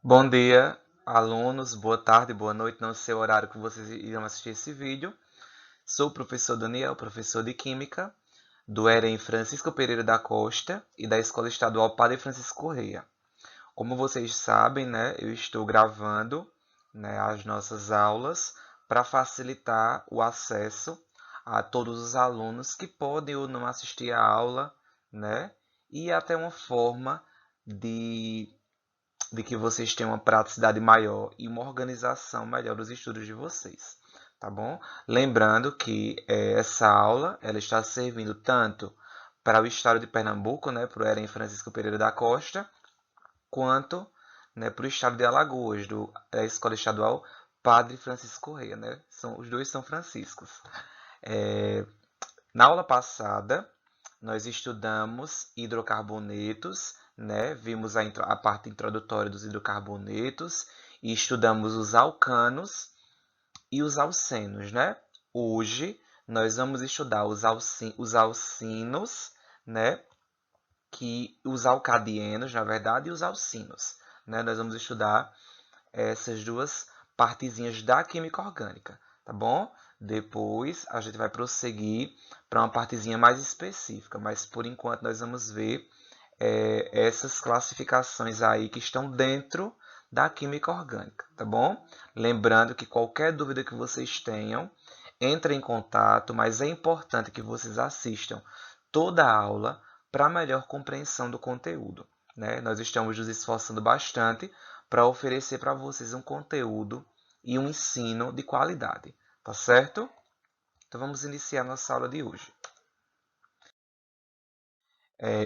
Bom dia, alunos, boa tarde, boa noite, não sei o horário que vocês irão assistir esse vídeo. Sou o professor Daniel, professor de Química, do EREM Francisco Pereira da Costa e da Escola Estadual Padre Francisco Correia. Como vocês sabem, né, eu estou gravando, né, as nossas aulas para facilitar o acesso a todos os alunos que podem ou não assistir a aula, né, e até uma forma de que vocês tenham uma praticidade maior e uma organização melhor dos estudos de vocês, tá bom? Lembrando que essa aula ela está servindo tanto para o estado de Pernambuco, né, para o EREM Francisco Pereira da Costa, quanto, né, para o estado de Alagoas, da Escola Estadual Padre Francisco Correia, né? Os dois são franciscos. É, Na aula passada, nós estudamos hidrocarbonetos, né? Vimos a parte introdutória dos hidrocarbonetos e estudamos os alcanos e os alcenos, né? Hoje nós vamos estudar os alcinos, né? Os alcadienos, na verdade, e os alcinos, né? Nós vamos estudar essas duas partezinhas da química orgânica, tá bom? Depois a gente vai prosseguir para uma partezinha mais específica, mas por enquanto nós vamos ver essas classificações aí que estão dentro da química orgânica, tá bom? Lembrando que qualquer dúvida que vocês tenham, entre em contato, mas é importante que vocês assistam toda a aula para melhor compreensão do conteúdo, né? Nós estamos nos esforçando bastante para oferecer para vocês um conteúdo e um ensino de qualidade, tá certo? Então vamos iniciar nossa aula de hoje.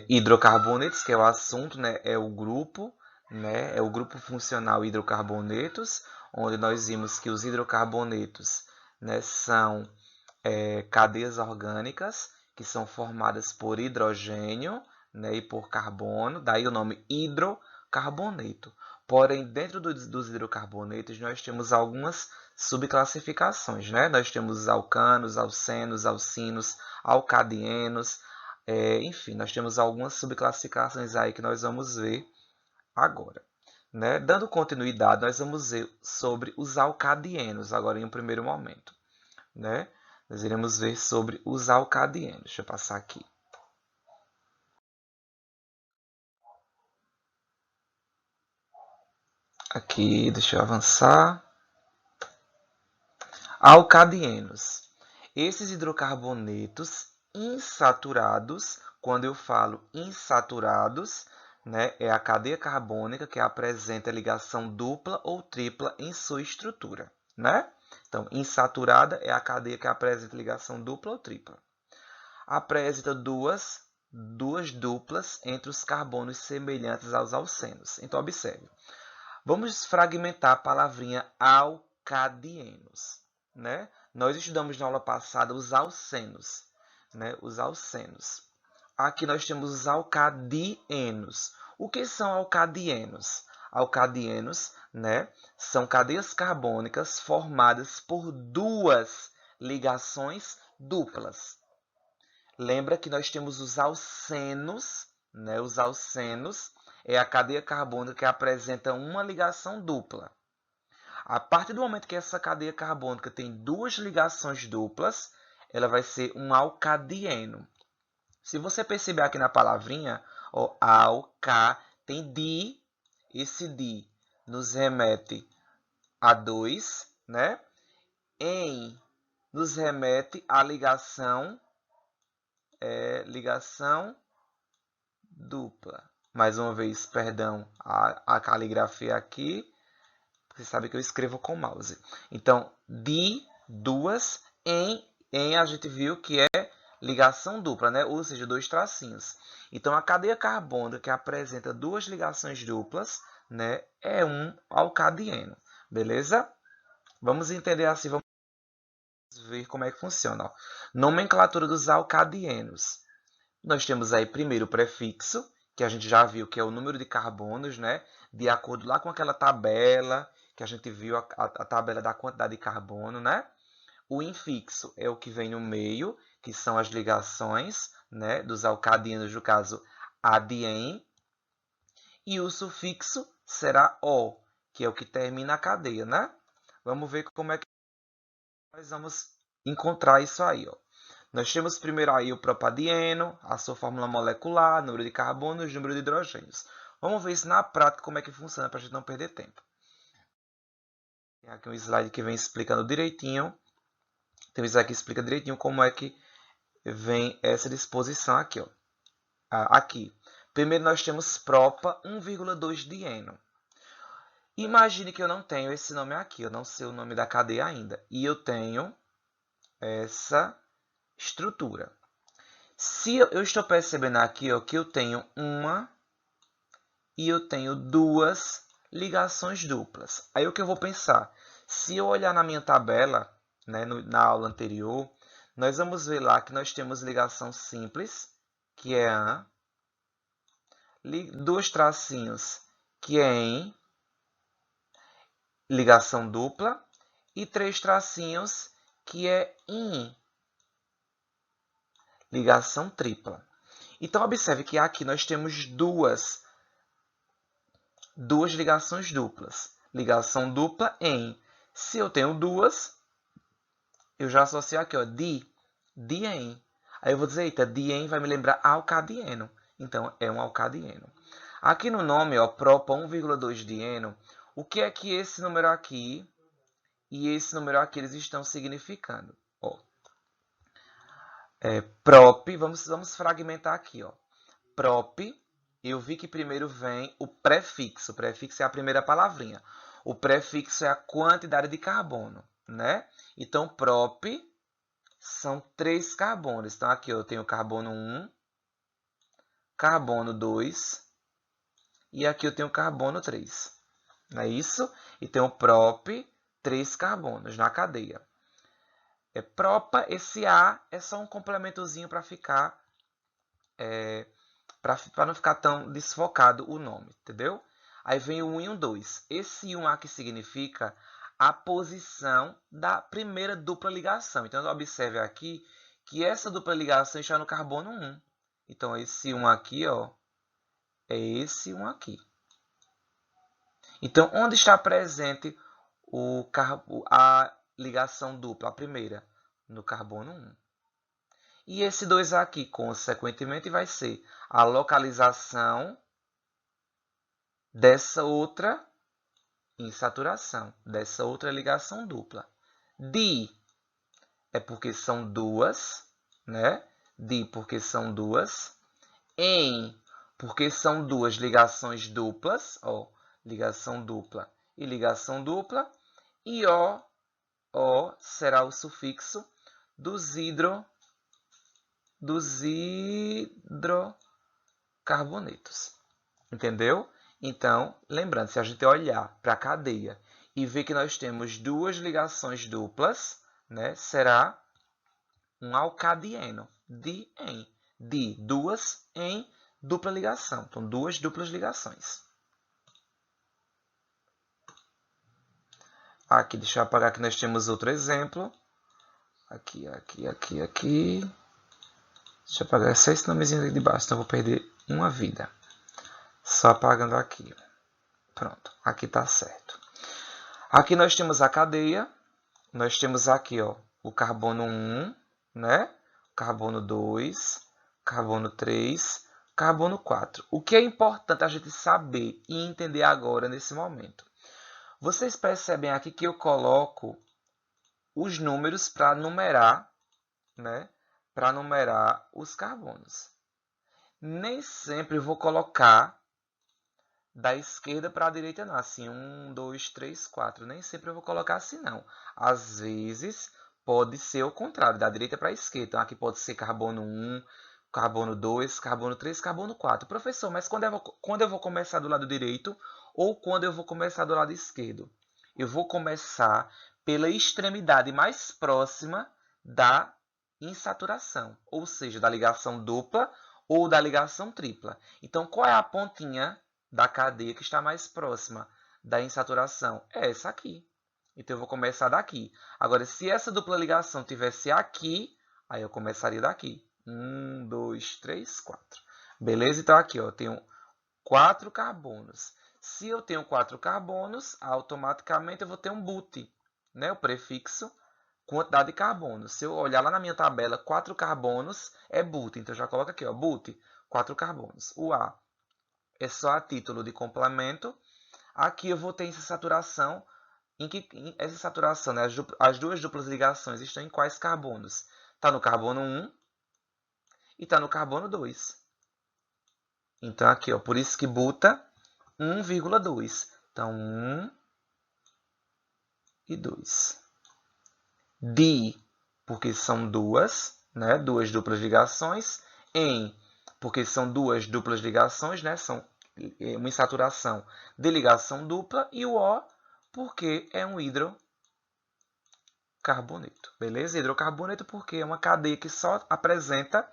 Hidrocarbonetos, que é o assunto, né? É o grupo funcional hidrocarbonetos, onde nós vimos que os hidrocarbonetos, né, são cadeias orgânicas que são formadas por hidrogênio, né, e por carbono, daí o nome hidrocarboneto. Porém, dentro dos hidrocarbonetos, nós temos algumas subclassificações, né? Nós temos os alcanos, alcenos, alcinos, alcadienos, enfim, nós temos algumas subclassificações aí que nós vamos ver agora. Né? Dando continuidade, nós vamos ver sobre os alcadienos agora em um primeiro momento. Né? Nós iremos ver sobre os alcadienos. Deixa eu passar aqui. Aqui, deixa eu avançar. Alcadienos. Esses hidrocarbonetos insaturados, quando eu falo insaturados, né, é a cadeia carbônica que apresenta ligação dupla ou tripla em sua estrutura. Né? Então, insaturada é a cadeia que apresenta ligação dupla ou tripla. Apresenta duas duplas entre os carbonos semelhantes aos alcenos. Então, observe. Vamos fragmentar a palavrinha alcadienos. Né? Nós estudamos na aula passada os alcenos. Né? Os alcenos. Aqui nós temos os alcadienos. O que são alcadienos? Alcadienos, né, são cadeias carbônicas formadas por duas ligações duplas. Lembra que nós temos os alcenos, né? Os alcenos é a cadeia carbônica que apresenta uma ligação dupla. A partir do momento que essa cadeia carbônica tem duas ligações duplas, ela vai ser um alcadieno. Se você perceber aqui na palavrinha, ó, alca tem di, esse di nos remete a dois, né? Em nos remete à ligação dupla. Mais uma vez, perdão, a caligrafia aqui. Você sabe que eu escrevo com mouse. Então, de duas em a gente viu que é ligação dupla, né? Ou seja, dois tracinhos. Então, a cadeia carbônica que apresenta duas ligações duplas, né, é um alcadieno. Beleza? Vamos entender assim, vamos ver como é que funciona. Ó. Nomenclatura dos alcadienos. Nós temos aí primeiro o prefixo, que a gente já viu que é o número de carbonos, né? De acordo lá com aquela tabela, que a gente viu a tabela da quantidade de carbono, né? O infixo é o que vem no meio, que são as ligações, né? Dos alcadinos, no caso, adien. E o sufixo será O, que é o que termina a cadeia, né? Vamos ver como é que nós vamos encontrar isso aí, ó. Nós temos primeiro aí o propadieno, a sua fórmula molecular, número de carbonos, número de hidrogênios. Vamos ver isso na prática, como é que funciona, para a gente não perder tempo. Tem aqui um slide que vem explicando direitinho. Tem um slide que explica direitinho como é que vem essa disposição aqui, ó. Aqui. Primeiro nós temos propa 1,2 dieno. Imagine que eu não tenho esse nome aqui, eu não sei o nome da cadeia ainda. E eu tenho essa estrutura. Se eu estou percebendo aqui, ó, que eu tenho uma e eu tenho duas ligações duplas. Aí o que eu vou pensar? Se eu olhar na minha tabela, né, na aula anterior, nós vamos ver lá que nós temos ligação simples, que é AN, dois tracinhos, que é EN, ligação dupla, e três tracinhos, que é IN, ligação tripla. Então, observe que aqui nós temos duas ligações duplas. Ligação dupla em. Se eu tenho duas, eu já associo aqui, ó, dien. Aí eu vou dizer, eita, dien vai me lembrar alcadieno. Então, é um alcadieno. Aqui no nome, ó, propa 1,2 dieno, o que é que esse número aqui e esse número aqui eles estão significando? Ó, prop, vamos fragmentar aqui, ó. Prop, eu vi que primeiro vem o prefixo. O prefixo é a primeira palavrinha. O prefixo é a quantidade de carbono, né? Então, prop são 3 carbonos. Então, aqui eu tenho carbono 1, carbono 2 e aqui eu tenho carbono 3. Não é isso? E tenho prop, 3 carbonos na cadeia. Propa, esse A é só um complementozinho para ficar... para não ficar tão desfocado o nome, entendeu? Aí vem o 1 e o 2. Esse 1 aqui significa a posição da primeira dupla ligação. Então, observe aqui que essa dupla ligação está no carbono 1. Então, esse 1 aqui, ó, é esse 1 aqui. Então, onde está presente a ligação dupla, a primeira? No carbono 1. E esse 2 aqui, consequentemente, vai ser a localização dessa outra insaturação, dessa outra ligação dupla. Di é porque são duas, né? Di porque são duas. Em porque são duas ligações duplas, ó, ligação dupla e ligação dupla. E O será o sufixo dos hidrocarbonetos. Entendeu? Então, lembrando, se a gente olhar para a cadeia e ver que nós temos duas ligações duplas, né, será um alcadieno, di-en. Di, duas, em, dupla ligação. Então, duas duplas ligações. Aqui, deixa eu apagar que nós temos outro exemplo. Aqui. Deixa eu apagar só esse nomezinho ali de baixo, então eu vou perder uma vida. Só apagando aqui. Pronto, aqui está certo. Aqui nós temos a cadeia. Nós temos aqui, ó, o carbono 1, né? Carbono 2, carbono 3, carbono 4. O que é importante a gente saber e entender agora nesse momento? Vocês percebem aqui que eu coloco os números para numerar, né? Para numerar os carbonos. Nem sempre eu vou colocar da esquerda para a direita, não. Assim, 1, 2, 3, 4. Nem sempre eu vou colocar assim, não. Às vezes, pode ser o contrário, da direita para a esquerda. Então, aqui pode ser carbono 1, carbono 2, carbono 3, carbono 4. Professor, mas quando eu vou começar do lado direito ou quando eu vou começar do lado esquerdo? Eu vou começar pela extremidade mais próxima da insaturação, ou seja, da ligação dupla ou da ligação tripla. Então, qual é a pontinha da cadeia que está mais próxima da insaturação? É essa aqui. Então, eu vou começar daqui. Agora, se essa dupla ligação tivesse aqui, aí eu começaria daqui. 1, 2, 3, 4. Beleza? Então, aqui, ó, eu tenho 4 carbonos. Se eu tenho 4 carbonos, automaticamente eu vou ter um but, né? O prefixo quantidade de carbono. Se eu olhar lá na minha tabela, 4 carbonos é but. Então, já coloca aqui, ó, but, 4 carbonos. O A é só a título de complemento. Aqui eu vou ter essa saturação. Essa saturação, né, as duas duplas ligações estão em quais carbonos? Está no carbono 1 e está no carbono 2. Então, aqui, ó, por isso que buta 1,2. Então, 1 e 2. Di, porque são duas, né, duas duplas ligações. Em, porque são duas duplas ligações, né, são uma insaturação de ligação dupla. E o O, porque é um hidrocarboneto. Beleza? Hidrocarboneto porque é uma cadeia que só apresenta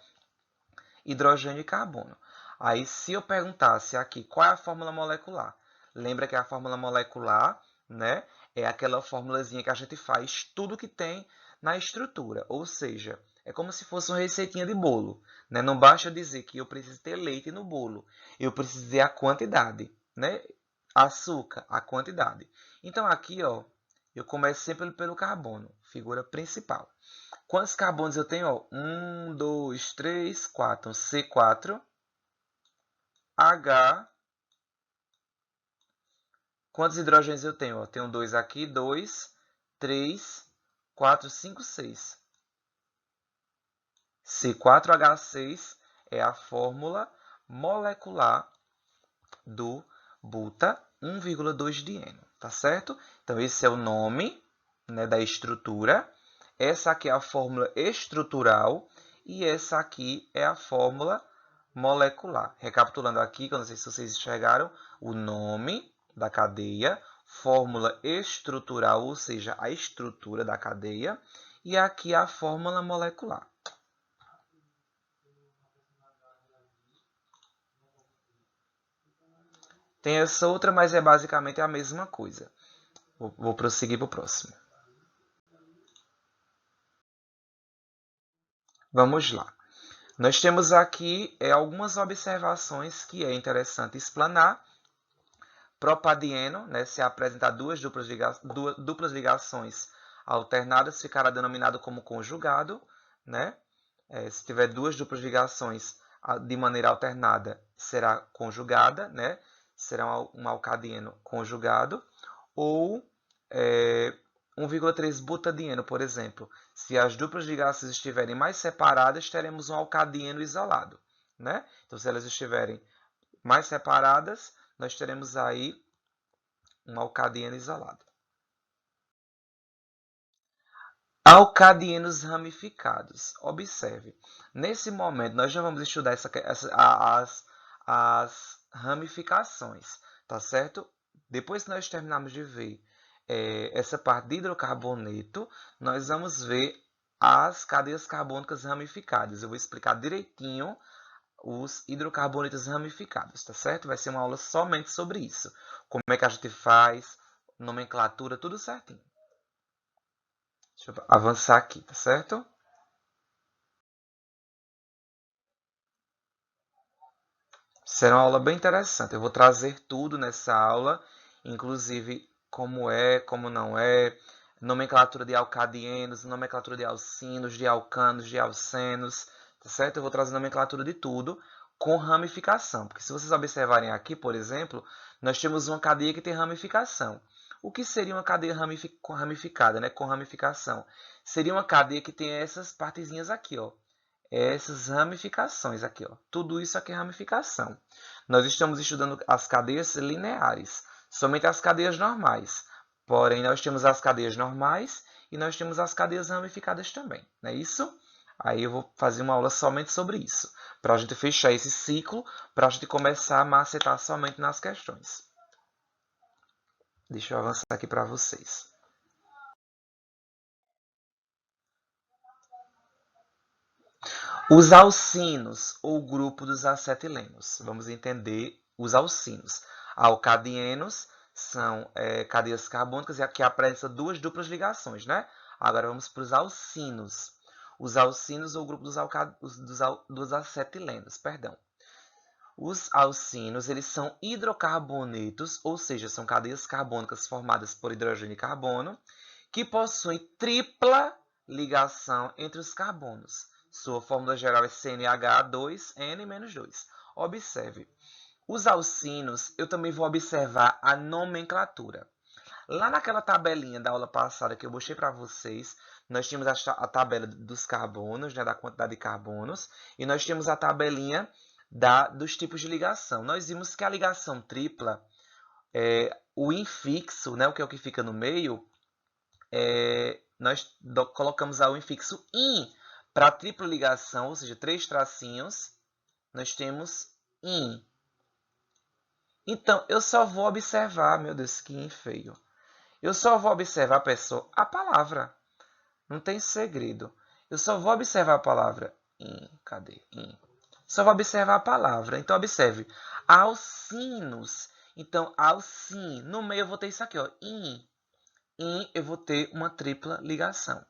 hidrogênio e carbono. Aí, se eu perguntasse aqui qual é a fórmula molecular, lembra que a fórmula molecular, né, é aquela formulazinha que a gente faz tudo que tem na estrutura. Ou seja, é como se fosse uma receitinha de bolo, né? Não basta dizer que eu preciso ter leite no bolo, eu preciso dizer a quantidade, né? Açúcar, a quantidade. Então, aqui, ó, eu começo sempre pelo carbono, figura principal. Quantos carbonos eu tenho? 1, 2, 3, 4. C4, H. Quantos hidrogênios eu tenho? Tenho 2 aqui, 2, 3, 4, 5, 6. C4H6 é a fórmula molecular do buta 1,2-dieno, tá certo? Então, esse é o nome, né, da estrutura. Essa aqui é a fórmula estrutural e essa aqui é a fórmula molecular. Recapitulando aqui, que eu não sei se vocês enxergaram, o nome da cadeia, fórmula estrutural, ou seja, a estrutura da cadeia, e aqui a fórmula molecular. Tem essa outra, mas é basicamente a mesma coisa. Vou prosseguir para o próximo. Vamos lá. Nós temos aqui algumas observações que é interessante explanar. Propadieno, né, se apresentar duas duplas ligações alternadas, ficará denominado como conjugado. Né? Se tiver duas duplas ligações de maneira alternada, será conjugada, né? Será um alcadieno conjugado. Ou 1,3 butadieno, por exemplo. Se as duplas ligações estiverem mais separadas, teremos um alcadieno isolado. Né? Então, se elas estiverem mais separadas, nós teremos aí um alcadieno isolado. Alcadienos ramificados. Observe, nesse momento nós já vamos estudar as ramificações, tá certo? Depois que nós terminarmos de ver essa parte de hidrocarboneto, nós vamos ver as cadeias carbônicas ramificadas. Eu vou explicar direitinho os hidrocarbonetos ramificados, tá certo? Vai ser uma aula somente sobre isso. Como é que a gente faz, nomenclatura, tudo certinho. Deixa eu avançar aqui, tá certo? Será uma aula bem interessante. Eu vou trazer tudo nessa aula, inclusive como é, como não é, nomenclatura de alcadienos, nomenclatura de alcinos, de alcanos, de alcenos, tá certo? Eu vou trazer nomenclatura de tudo com ramificação, porque se vocês observarem aqui, por exemplo, nós temos uma cadeia que tem ramificação. O que seria uma cadeia ramificada, né? Com ramificação? Seria uma cadeia que tem essas partezinhas aqui, ó. Essas ramificações aqui, ó. Tudo isso aqui é ramificação. Nós estamos estudando as cadeias lineares, somente as cadeias normais. Porém, nós temos as cadeias normais e nós temos as cadeias ramificadas também, não é isso? Aí eu vou fazer uma aula somente sobre isso, para a gente fechar esse ciclo, para a gente começar a macetar somente nas questões. Deixa eu avançar aqui para vocês. Os alcinos, ou grupo dos acetilenos. Vamos entender os alcinos. Alcadienos são cadeias carbônicas que apresentam duas duplas ligações, né? Agora vamos para os alcinos. Os alcinos, ou grupo dos acetilenos, perdão. Os alcinos, eles são hidrocarbonetos, ou seja, são cadeias carbônicas formadas por hidrogênio e carbono, que possuem tripla ligação entre os carbonos. Sua fórmula geral é CnH2n-2. Observe, os alcinos, eu também vou observar a nomenclatura. Lá naquela tabelinha da aula passada que eu mostrei para vocês, nós tínhamos a tabela dos carbonos, né, da quantidade de carbonos, e nós tínhamos a tabelinha dos tipos de ligação. Nós vimos que a ligação tripla, o infixo, né, o que é o que fica no meio, nós colocamos o infixo IN para tripla ligação, ou seja, 3 tracinhos, nós temos IN. Então, eu só vou observar, meu Deus, que IN feio. Eu só vou observar, pessoal, a palavra. Não tem segredo. Eu só vou observar a palavra IN. Cadê? IN. Só vou observar a palavra. Então, observe. Alcinos. Então, alcin. No meio eu vou ter isso aqui, ó. IN. IN eu vou ter uma tripla ligação.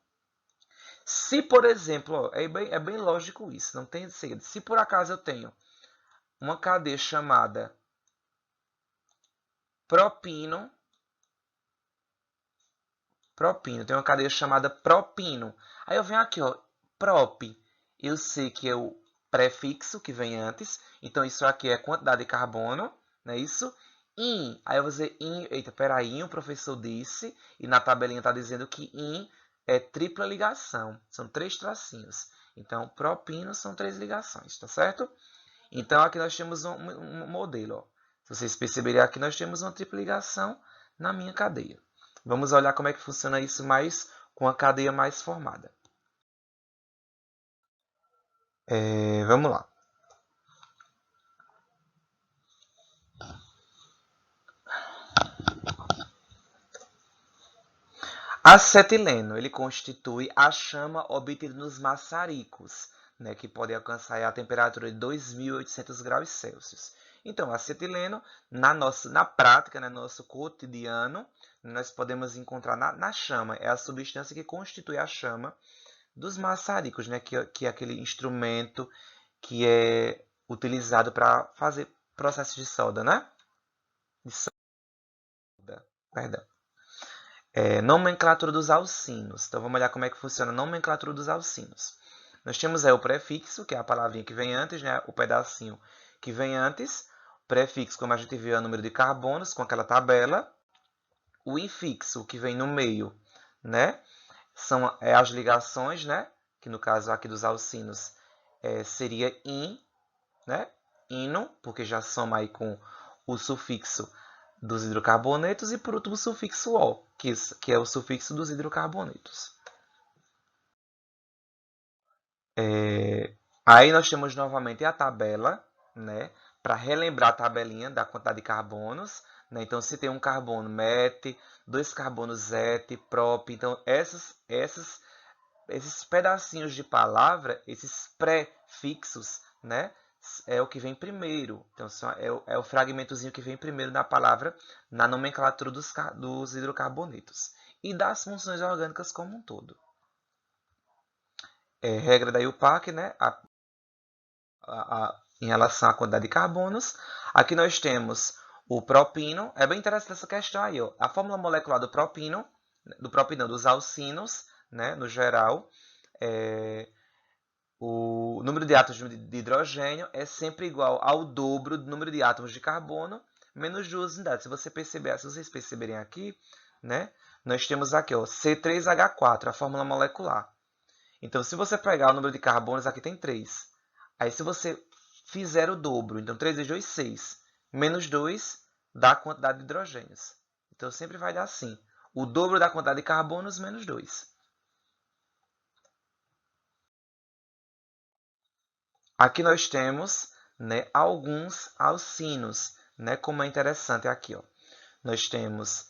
Se, por exemplo, ó, é bem lógico isso. Não tem segredo. Se por acaso eu tenho uma cadeia chamada propino. Tem uma cadeia chamada propino. Aí eu venho aqui, ó, prop. Eu sei que é o prefixo que vem antes. Então, isso aqui é quantidade de carbono, não é isso? In. Aí eu vou dizer in. Eita, peraí, o professor disse. E na tabelinha está dizendo que in é tripla ligação. São 3 tracinhos. Então, propino são 3 ligações, tá certo? Então, aqui nós temos um modelo, ó. Se vocês perceberem, aqui nós temos uma tripla ligação na minha cadeia. Vamos olhar como é que funciona isso mais com a cadeia mais formada. Vamos lá. Acetileno, ele constitui a chama obtida nos maçaricos, né, que pode alcançar a temperatura de 2.800 graus Celsius. Então, acetileno, na prática, no nosso cotidiano, nós podemos encontrar na chama. É a substância que constitui a chama dos maçaricos, né, que é aquele instrumento que é utilizado para fazer processo de solda, né? De solda, perdão. Nomenclatura dos alcinos. Então, vamos olhar como é que funciona a nomenclatura dos alcinos. Nós temos o prefixo, que é a palavrinha que vem antes, né? O pedacinho que vem antes. O prefixo, como a gente viu, é o número de carbonos, com aquela tabela. O infixo, que vem no meio, né? São as ligações, né? Que no caso aqui dos alcinos seria in, né? Ino, porque já soma aí com o sufixo dos hidrocarbonetos, e por último o sufixo O, que é o sufixo dos hidrocarbonetos. Aí nós temos novamente a tabela, né, para relembrar a tabelinha da quantidade de carbonos. Né? Então, se tem um carbono, met, 2 carbonos, et, prop. Então, esses pedacinhos de palavra, esses prefixos, né, é o que vem primeiro. Então, é o fragmentozinho que vem primeiro na palavra, na nomenclatura dos hidrocarbonetos. E das funções orgânicas como um todo. Regra da IUPAC, né, em relação à quantidade de carbonos. Aqui nós temos o propino. É bem interessante essa questão aí, ó. A fórmula molecular do propino, dos alcinos, né, no geral, o número de átomos de hidrogênio é sempre igual ao dobro do número de átomos de carbono menos 2 unidades. Se vocês perceberem aqui, né, nós temos aqui, ó, C3H4, a fórmula molecular. Então, se você pegar o número de carbonos, aqui tem 3. Aí, se você fizer o dobro, então 3 vezes 2, 6. Menos 2 dá a quantidade de hidrogênios. Então, sempre vai dar assim. O dobro da quantidade de carbonos menos 2. Aqui nós temos, né, alguns alcinos, né, como é interessante aqui. Ó. Nós temos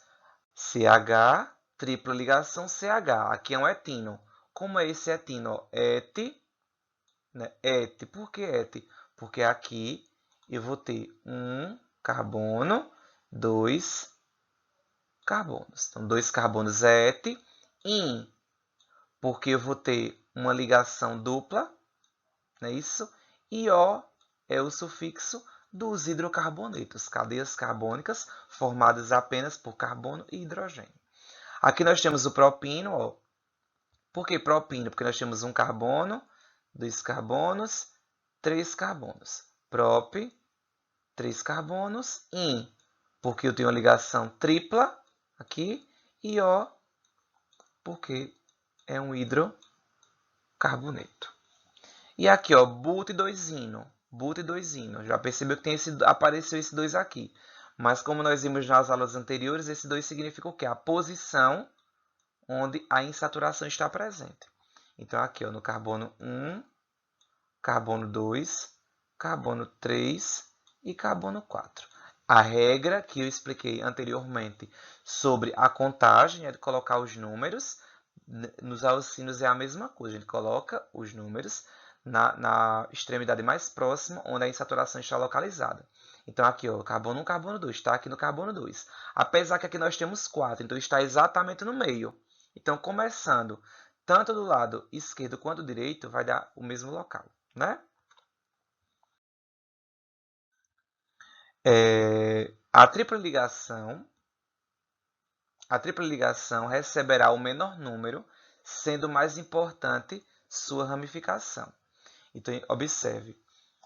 CH, tripla ligação CH. Aqui é um etino. Como é esse etino? Et, né? Et. Por que et? Porque aqui eu vou ter um carbono, 2 carbonos. Então, 2 carbonos é et. In, porque eu vou ter uma ligação dupla, não é isso? E O é o sufixo dos hidrocarbonetos, cadeias carbônicas formadas apenas por carbono e hidrogênio. Aqui nós temos o propino, ó. Por que propino? Porque nós temos um carbono, 2 carbonos, 3 carbonos. Prop, 3 carbonos, in, porque eu tenho uma ligação tripla aqui, e O, porque é um hidrocarboneto. E aqui, ó, but e 2-ino. But e 2-ino. Já percebeu que apareceu esse 2 aqui. Mas como nós vimos nas aulas anteriores, esse 2 significa o quê? A posição onde a insaturação está presente. Então, aqui, ó, no carbono 1, carbono 2, carbono 3 e carbono 4. A regra que eu expliquei anteriormente sobre a contagem é de colocar os números. Nos alcinos é a mesma coisa. A gente coloca os números na extremidade mais próxima, onde a insaturação está localizada. Então, aqui, ó, carbono 1, carbono 2, está aqui no carbono 2. Apesar que aqui nós temos 4, então está exatamente no meio. Então, começando tanto do lado esquerdo quanto direito, vai dar o mesmo local, né? A tripla ligação receberá o menor número, sendo mais importante sua ramificação. Então, observe.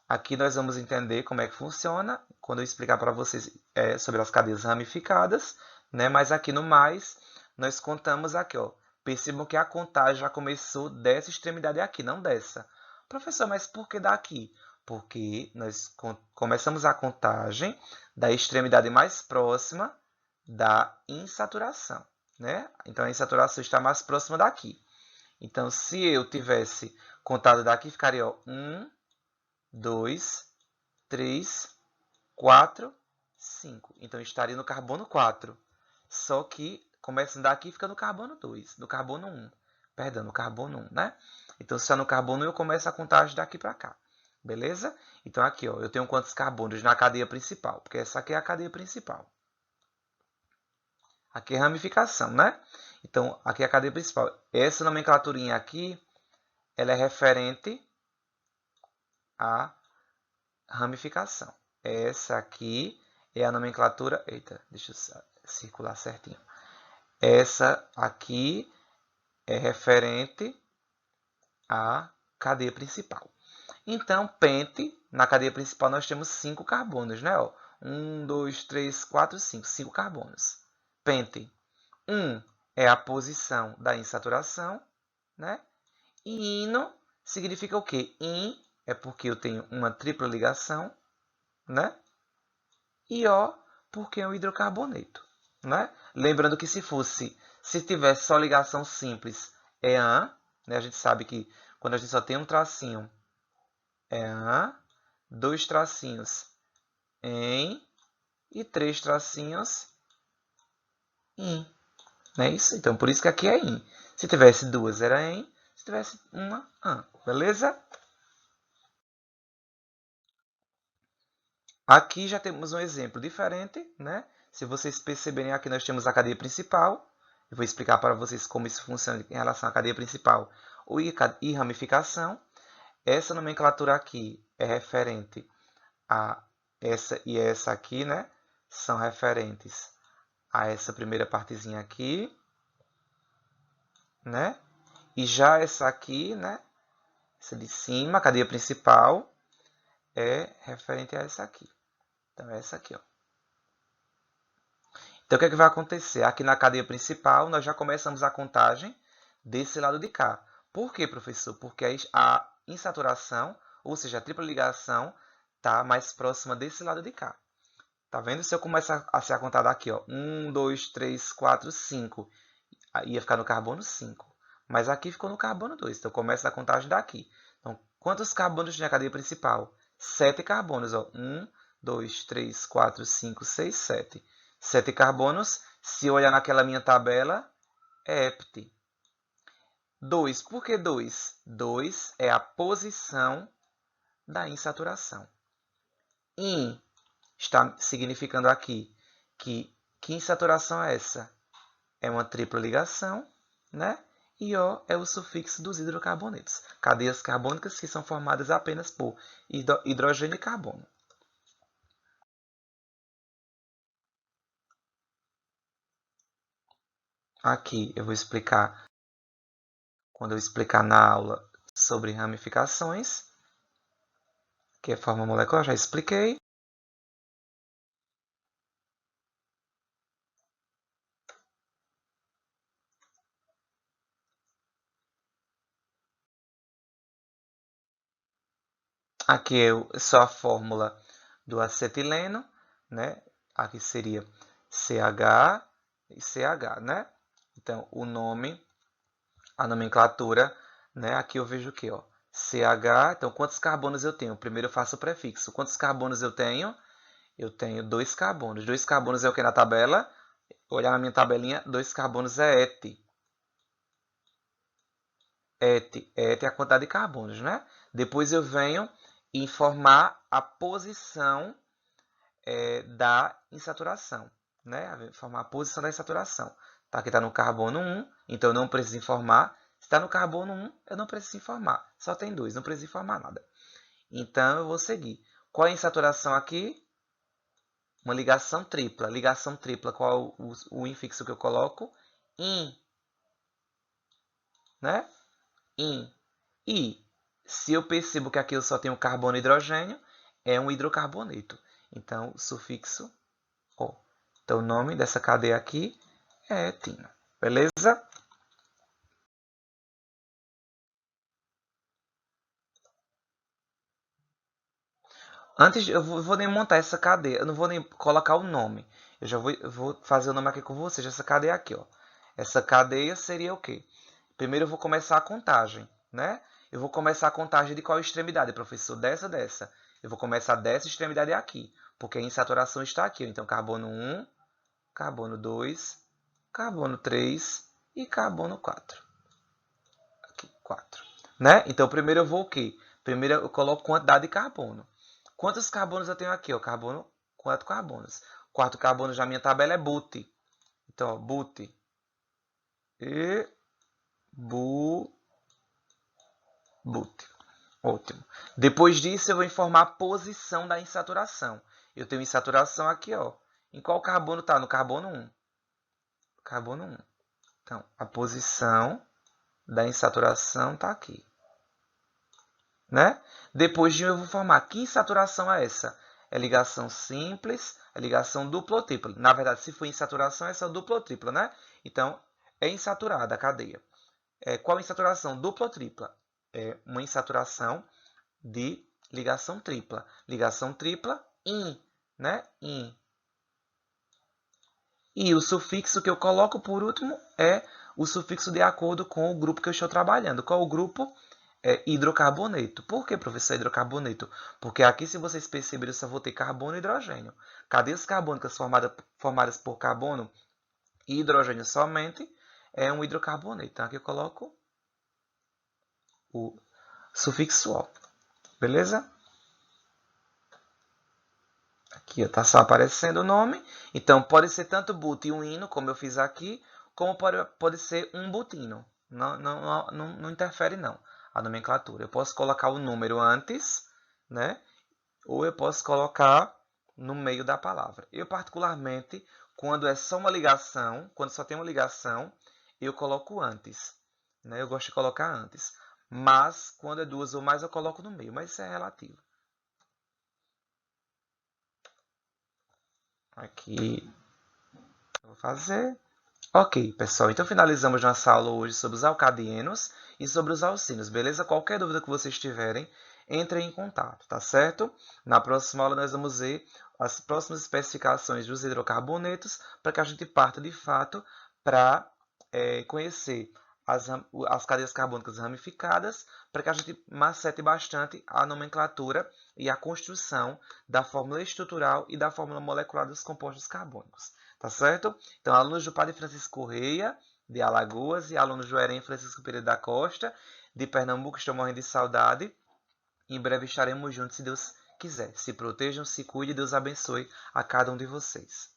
Aqui nós vamos entender como é que funciona quando eu explicar para vocês sobre as cadeias ramificadas, né? Mas aqui no mais, nós contamos aqui, ó. Percebam que a contagem já começou dessa extremidade aqui, não dessa. Professor, mas por que daqui? Porque nós começamos a contagem da extremidade mais próxima da insaturação, né? Então, a insaturação está mais próxima daqui. Então, se eu tivesse contado daqui, ficaria ó, 1, 2, 3, 4, 5. Então, estaria no carbono 4. Só que, começando daqui, fica no carbono 2, no carbono 1. Perdão, no carbono 1, né? Então, se está no carbono 1, eu começo a contagem daqui para cá. Beleza? Então, aqui, ó, eu tenho quantos carbonos na cadeia principal? Porque essa aqui é a cadeia principal. Aqui é ramificação, né? Então, aqui é a cadeia principal. Essa nomenclaturinha aqui, ela é referente à ramificação. Essa aqui é a nomenclatura... Eita, deixa eu circular certinho. Essa aqui é referente à cadeia principal. Então, pente, na cadeia principal nós temos 5 carbonos, né? 1, 2, 3, 4, 5. 5 carbonos. Pente. 1 é a posição da insaturação, né? E ino significa o quê? In é porque eu tenho uma tripla ligação, né? E O porque é um hidrocarboneto, né? Lembrando que se tivesse só ligação simples, é an, né? A gente sabe que quando a gente só tem um tracinho, é an, 2 tracinhos em e 3 tracinhos in. Não é isso? Então, por isso que aqui é in. Se tivesse 2, era em. Se tivesse uma, an. Beleza? Aqui já temos um exemplo diferente, né? Se vocês perceberem, aqui nós temos a cadeia principal. Eu vou explicar para vocês como isso funciona em relação à cadeia principal e ramificação. Essa nomenclatura aqui é referente a essa e essa aqui, né? São referentes a essa primeira partezinha aqui, né? E já essa aqui, né? Essa de cima, a cadeia principal, é referente a essa aqui. Então, é essa aqui, ó. Então, o que é que vai acontecer? Aqui na cadeia principal, nós já começamos a contagem desse lado de cá. Por quê, professor? Porque a insaturação, ou seja, a tripla ligação, está mais próxima desse lado de cá. Tá vendo? Se eu começar a ser a contar daqui, ó, 1, 2, 3, 4, 5, ia ficar no carbono 5. Mas aqui ficou no carbono 2, então começa a contagem daqui. Então, quantos carbonos tem a cadeia principal? 7 carbonos, ó. 1, 2, 3, 4, 5, 6, 7. 7 carbonos, se eu olhar naquela minha tabela, é hept. 2, por que 2? 2 é a posição da insaturação. In está significando aqui que insaturação é essa? É uma tripla ligação, né? E O é o sufixo dos hidrocarbonetos. Cadeias carbônicas que são formadas apenas por hidrogênio e carbono. Aqui eu vou explicar, quando eu explicar na aula sobre ramificações, que é forma molecular, já expliquei. Aqui é só a fórmula do acetileno, né? Aqui seria CH e CH, né? Então, o nome, a nomenclatura, né? Aqui eu vejo o que, ó? CH, então quantos carbonos eu tenho? Primeiro eu faço o prefixo. Quantos carbonos eu tenho? Eu tenho 2 carbonos. 2 carbonos é o que na tabela? Olhar na minha tabelinha, 2 carbonos é ET. ET é a quantidade de carbonos, né? Depois eu venho informar a posição da insaturação, né? Informar a posição da insaturação. Tá, aqui está no carbono 1, então eu não preciso informar. Se está no carbono 1, eu não preciso informar. Só tem 2, não preciso informar nada. Então eu vou seguir. Qual é a insaturação aqui? Uma ligação tripla. Ligação tripla, qual é o infixo que eu coloco? In. Né? In. E se eu percebo que aqui eu só tenho carbono e hidrogênio, é um hidrocarboneto. Então, sufixo O. Então, o nome dessa cadeia aqui é etina. Beleza? Antes, eu vou nem montar essa cadeia. Eu não vou nem colocar o nome. Eu vou fazer o nome aqui com vocês. Essa cadeia aqui, ó. Essa cadeia seria o quê? Primeiro eu vou começar a contagem, né? Eu vou começar a contagem de qual extremidade, professor? Dessa, dessa. Eu vou começar dessa extremidade aqui, porque a insaturação está aqui. Então, carbono 1, carbono 2, carbono 3 e carbono 4. Aqui, 4. Né? Então, primeiro eu vou o quê? Primeiro eu coloco quantidade de carbono. Quantos carbonos eu tenho aqui? Ó? Carbono, 4 carbonos. 4 carbonos na minha tabela é but. Então, ó, but. E but. Ótimo. Depois disso, eu vou informar a posição da insaturação. Eu tenho insaturação aqui, ó. Em qual carbono está? No carbono 1. Carbono 1. Então, a posição da insaturação está aqui. Né? Depois de eu vou formar que insaturação é essa? É ligação simples, é ligação dupla ou tripla. Na verdade, se for insaturação, essa é dupla ou tripla, né? Então, é insaturada a cadeia. Qual insaturação? Dupla ou tripla? É uma insaturação de ligação tripla. Ligação tripla, in, né? In. E o sufixo que eu coloco por último é o sufixo de acordo com o grupo que eu estou trabalhando. Qual o grupo? Hidrocarboneto. Por que, professor, hidrocarboneto? Porque aqui, se vocês perceberem, eu só vou ter carbono e hidrogênio. Cadeias carbônicas formadas por carbono e hidrogênio somente é um hidrocarboneto. Então, aqui eu coloco o sufixo O. Beleza? Aqui está só aparecendo o nome. Então, pode ser tanto but-ino, como eu fiz aqui, como pode ser um butino. Não interfere, não, a nomenclatura. Eu posso colocar o número antes, né? Ou eu posso colocar no meio da palavra. Eu, particularmente, quando é só uma ligação, quando só tem uma ligação, eu coloco antes. Né? Eu gosto de colocar antes. Mas, quando é duas ou mais, eu coloco no meio. Mas isso é relativo. Aqui eu vou fazer. Ok, pessoal. Então finalizamos nossa aula hoje sobre os alcadienos e sobre os alcinos, beleza? Qualquer dúvida que vocês tiverem, entrem em contato, tá certo? Na próxima aula nós vamos ver as próximas especificações dos hidrocarbonetos para que a gente parta de fato para conhecer as cadeias carbônicas ramificadas, para que a gente macete bastante a nomenclatura e a construção da fórmula estrutural e da fórmula molecular dos compostos carbônicos. Tá certo? Então, alunos do Padre Francisco Correia, de Alagoas, e alunos do EREM Francisco Pereira da Costa, de Pernambuco, estão morrendo de saudade. Em breve estaremos juntos, se Deus quiser. Se protejam, se cuide, Deus abençoe a cada um de vocês.